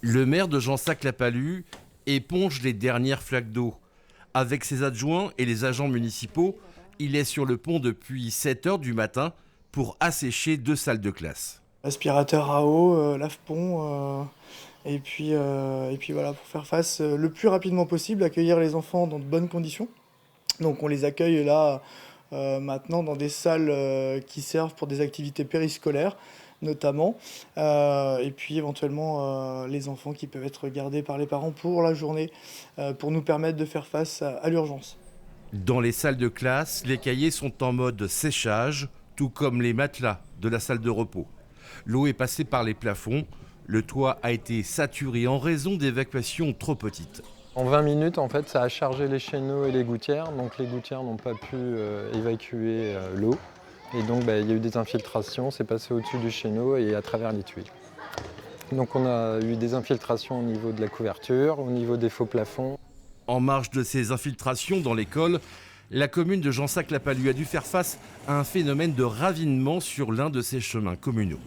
Le maire de Jansac-la-Palud éponge les dernières flaques d'eau. Avec ses adjoints et les agents municipaux, il est sur le pont depuis 7 heures du matin pour assécher 2 salles de classe. Aspirateur à eau, lave-pont, et puis voilà, pour faire face le plus rapidement possible, accueillir les enfants dans de bonnes conditions. Donc on les accueille là maintenant dans des salles qui servent pour des activités périscolaires notamment, et puis éventuellement les enfants qui peuvent être gardés par les parents pour la journée pour nous permettre de faire face à l'urgence. Dans les salles de classe, les cahiers sont en mode séchage, tout comme les matelas de la salle de repos. L'eau est passée par les plafonds, le toit a été saturé en raison d'évacuations trop petites. En 20 minutes, en fait, ça a chargé les chéneaux et les gouttières. Donc les gouttières n'ont pas pu évacuer l'eau. Et donc il y a eu des infiltrations, c'est passé au-dessus du chéneau et à travers les tuiles. Donc on a eu des infiltrations au niveau de la couverture, au niveau des faux plafonds. En marge de ces infiltrations dans l'école, la commune de Jansac-la-Palud a dû faire face à un phénomène de ravinement sur l'un de ses chemins communaux.